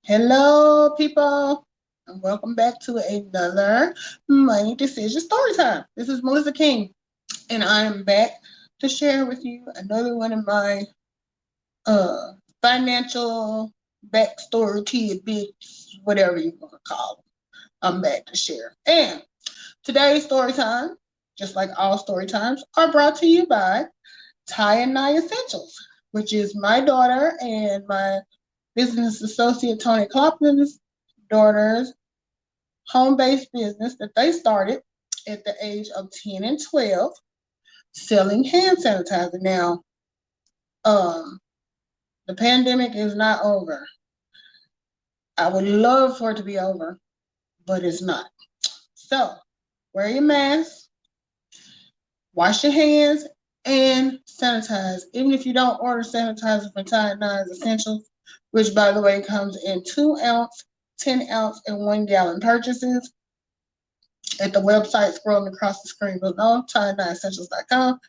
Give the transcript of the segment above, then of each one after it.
Hello, people, and welcome back to another Money Decision Story Time. This is Melissa King, and I am back to share with you another one of my uh, financial backstory tidbits, whatever you want to call them. I'm back to share. And today's story time, just like all story times, are brought to you by Ty and Nye Essentials, which is my daughter and my business associate Tony Cloplin's daughter's home-based business that they started at the age of 10 and 12 selling hand sanitizer. Now, um, the pandemic is not over. I would love for it to be over, but it's not. So, wear your mask, wash your hands, and sanitize. Even if you don't order sanitizer from Tide Nines Essentials, which by the way comes in 2 ounce, 10 ounce, and 1 gallon purchases at the website scrolling across the screen below, Tide9essentials.com.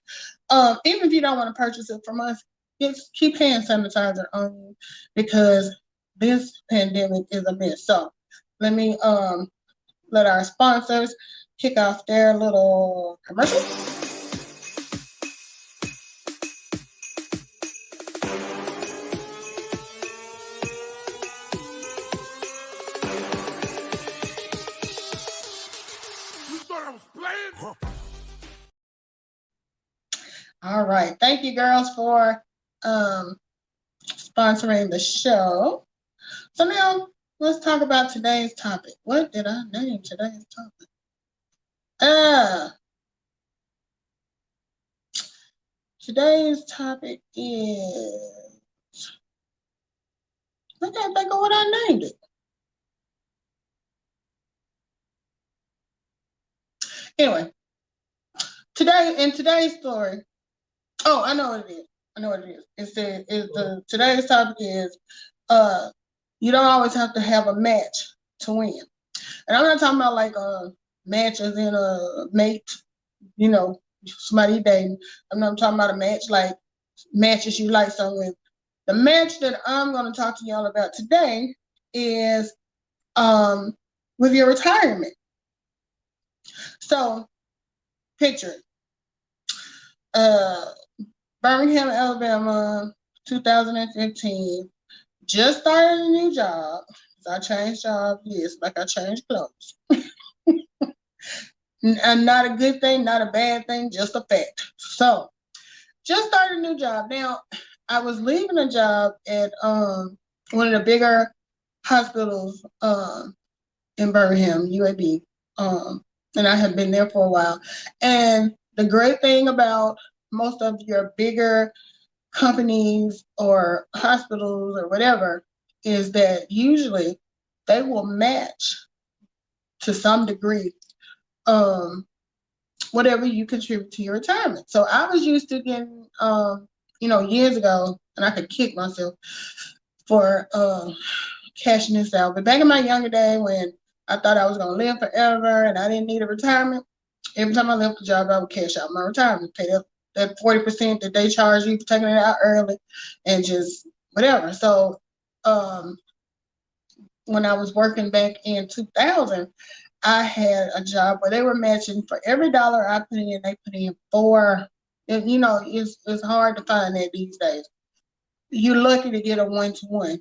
Even if you don't want to purchase it from us, just keep hand sanitizer on you because this pandemic is a mess. So let me let our sponsors kick off their little commercial. You thought I was playing? All right. Thank you, girls, for sponsoring the show. So now let's talk about today's topic. What did I name today's topic? Today's topic is, I can't think of what I named it. Anyway, today's story, oh, I know what it is. Today's topic is you don't always have to have a match to win. And I'm not talking about like a match as in a mate, somebody dating. I'm not talking about a match like matches you like someone. The match that I'm going to talk to y'all about today is with your retirement. So picture it. Birmingham, Alabama, 2015. Just started a new job. I changed jobs, yes, like I changed clothes. And not a good thing, not a bad thing, just a fact. So, just started a new job. Now, I was leaving a job at one of the bigger hospitals in Birmingham, UAB, and I had been there for a while. And the great thing about most of your bigger companies or hospitals or whatever is that usually they will match to some degree whatever you contribute to your retirement. So I was used to getting years ago, and I could kick myself for cashing this out. But back in my younger day when I thought I was gonna live forever and I didn't need a retirement, every time I left the job I would cash out my retirement, pay that 40% that they charge you for taking it out early and just whatever. So when I was working back in 2000, I had a job where they were matching for every dollar I put in, they put in four. And, it's hard to find that these days. You're lucky to get a 1-to-1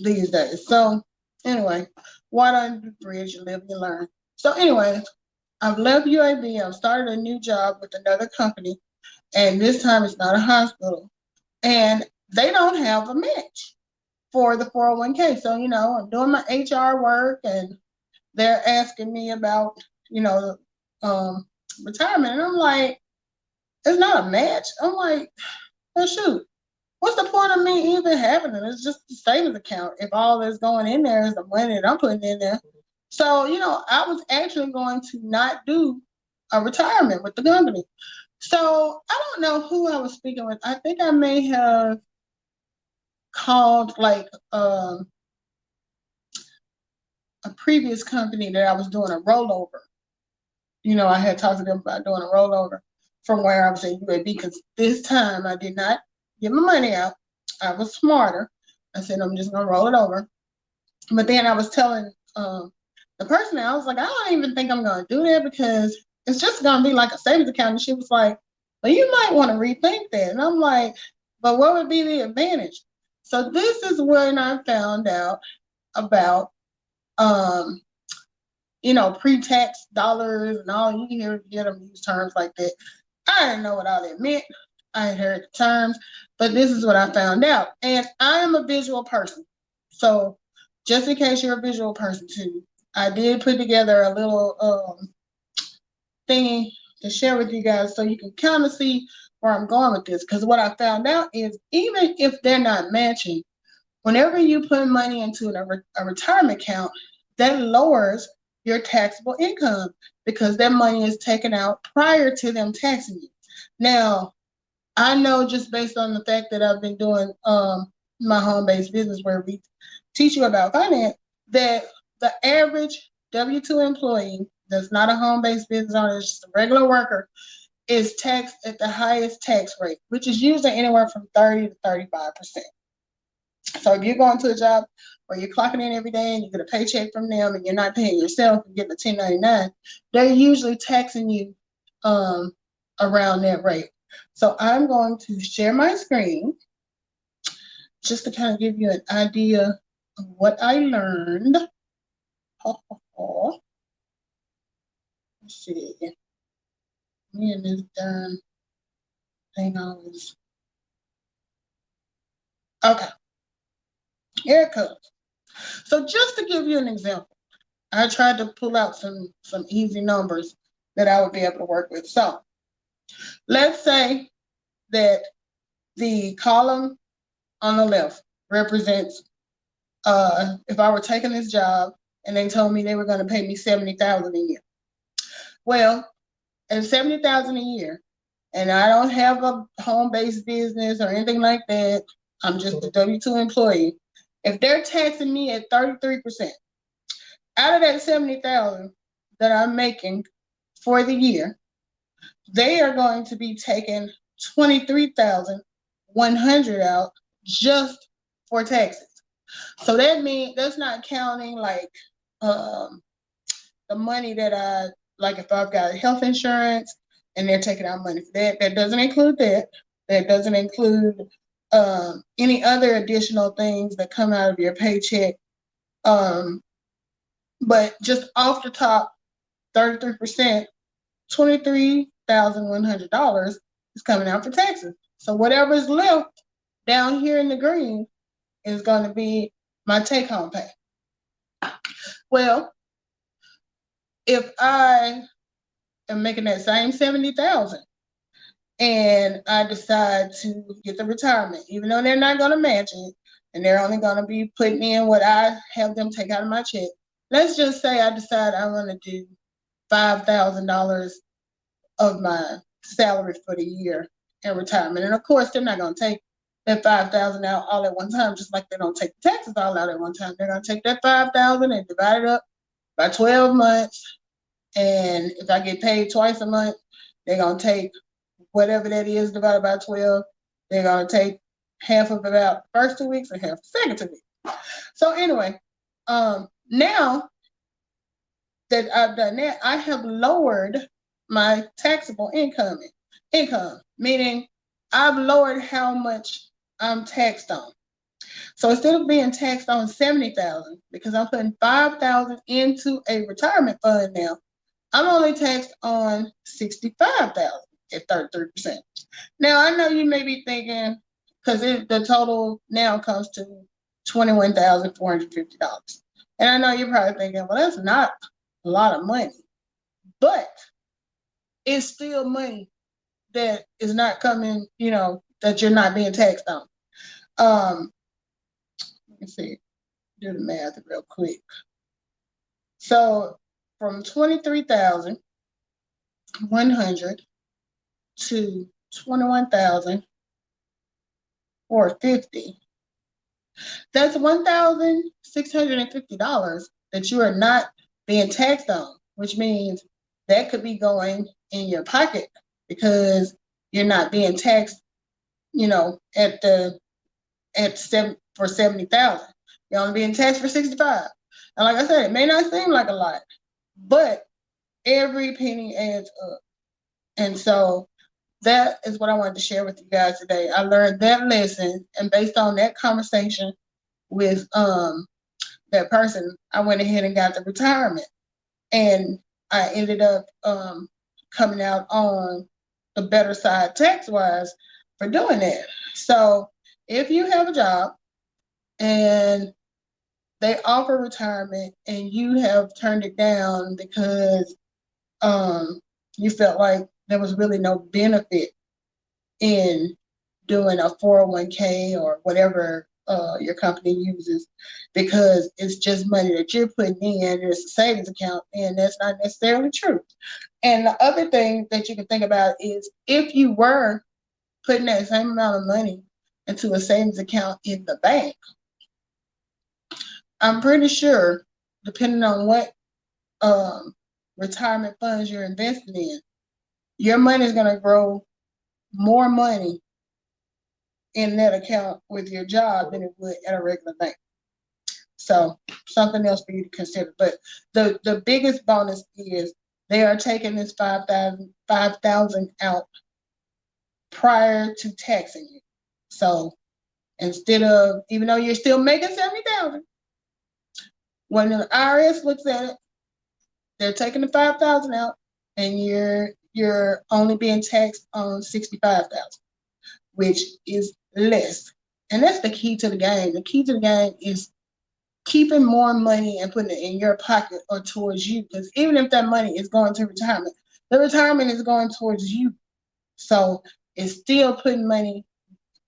these days. So anyway, water under the bridge, you live, you learn. So anyway, I've left UAB. I've started a new job with another company, and this time it's not a hospital. And they don't have a match for the 401k. So, I'm doing my HR work and they're asking me about, retirement. And I'm like, it's not a match. I'm like, well, shoot, what's the point of me even having it? It's just a savings account if all that's going in there is the money that I'm putting in there. So, I was actually going to not do a retirement with the company. So I don't know who I was speaking with. I think I may have called like a previous company that I was doing a rollover. I had talked to them about doing a rollover from where I was at UAB because this time I did not get my money out. I was smarter. I said, I'm just going to roll it over. But then I was telling the person, I was like, I don't even think I'm going to do that because it's just going to be like a savings account. And she was like, well, you might want to rethink that. And I'm like, but what would be the advantage? So this is when I found out about, um, pre-tax dollars and all. You hear them use terms like that. I didn't know what all that meant. I had heard the terms, but this is what I found out. And I am a visual person. So just in case you're a visual person too, I did put together a little thingy to share with you guys so you can kind of see where I'm going with this. Because what I found out is even if they're not matching, whenever you put money into a retirement account, that lowers your taxable income because that money is taken out prior to them taxing you. Now, I know just based on the fact that I've been doing my home-based business where we teach you about finance, that the average W-2 employee that's not a home-based business owner, it's just a regular worker, is taxed at the highest tax rate, which is usually anywhere from 30 to 35%. So if you're going to a job where you're clocking in every day and you get a paycheck from them and you're not paying yourself and getting a 1099, they're usually taxing you around that rate. So I'm going to share my screen just to kind of give you an idea of what I learned. Let's see. Me and this darn thing always. Okay, here it comes. So just to give you an example, I tried to pull out some easy numbers that I would be able to work with. So let's say that the column on the left represents if I were taking this job and they told me they were going to pay me $70,000 a year. Well, at $70,000 a year, and I don't have a home-based business or anything like that, I'm just a W-2 employee. If they're taxing me at 33%, out of that $70,000 that I'm making for the year, they are going to be taking $23,100 out just for taxes. So that means that's not counting like the money that I like if I've got health insurance and they're taking out money for that. That doesn't include that. That doesn't include any other additional things that come out of your paycheck. But just off the top, 33%, $23,100 is coming out for taxes. So whatever is left down here in the green is going to be my take-home pay. Well, if I am making that same 70,000 and I decide to get the retirement, even though they're not going to match it and they're only going to be putting in what I have them take out of my check. Let's just say I decide I want to do $5,000 of my salary for the year in retirement. And of course, they're not going to take that $5,000 out all at one time, just like they don't take the taxes all out at one time. They're going to take that $5,000 and divide it up by 12 months. And if I get paid twice a month, they're going to take whatever that is divided by 12. They're going to take half of it out the first 2 weeks and half the second 2 weeks. So anyway, now that I've done that, I have lowered my taxable income, meaning I've lowered how much I'm taxed on. So instead of being taxed on 70,000, because I'm putting 5,000 into a retirement fund now, I'm only taxed on 65,000 at 33%. Now I know you may be thinking, because the total now comes to $21,450, and I know you're probably thinking, well, that's not a lot of money, but it's still money that is not coming, that you're not being taxed on. Let me see, do the math real quick. So from 23,100 to 21,450, that's $1,650 that you are not being taxed on, which means that could be going in your pocket because you're not being taxed, for 70,000. You're only being taxed for 65. And like I said, it may not seem like a lot, but every penny adds up. And so that is what I wanted to share with you guys today. I learned that lesson, and based on that conversation with that person, I went ahead and got the retirement, and I ended up coming out on the better side tax wise for doing that. So if you have a job and they offer retirement and you have turned it down because um, you felt like there was really no benefit in doing a 401k or whatever your company uses, because it's just money that you're putting in and it's a savings account, and that's not necessarily true. And the other thing that you can think about is if you were putting that same amount of money into a savings account in the bank, I'm pretty sure, depending on what um, retirement funds you're investing in, your money is going to grow more money in that account with your job than it would at a regular bank. So something else for you to consider. But the biggest bonus is they are taking this 5,000 out prior to taxing you. So instead of, even though you're still making 70,000, when the IRS looks at it, they're taking the 5,000 out, and you're only being taxed on 65,000, which is less. And that's the key to the game. The key to the game is keeping more money and putting it in your pocket or towards you. Because even if that money is going to retirement, the retirement is going towards you. So it's still putting money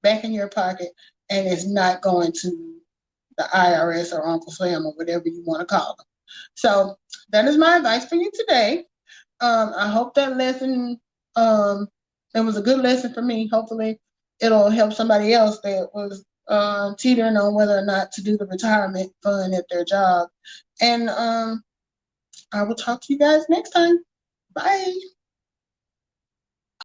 back in your pocket, and it's not going to the IRS or Uncle Sam or whatever you want to call them. So that is my advice for you today. I hope that lesson, it was a good lesson for me. Hopefully it'll help somebody else that was teetering on whether or not to do the retirement fund at their job. And I will talk to you guys next time. Bye.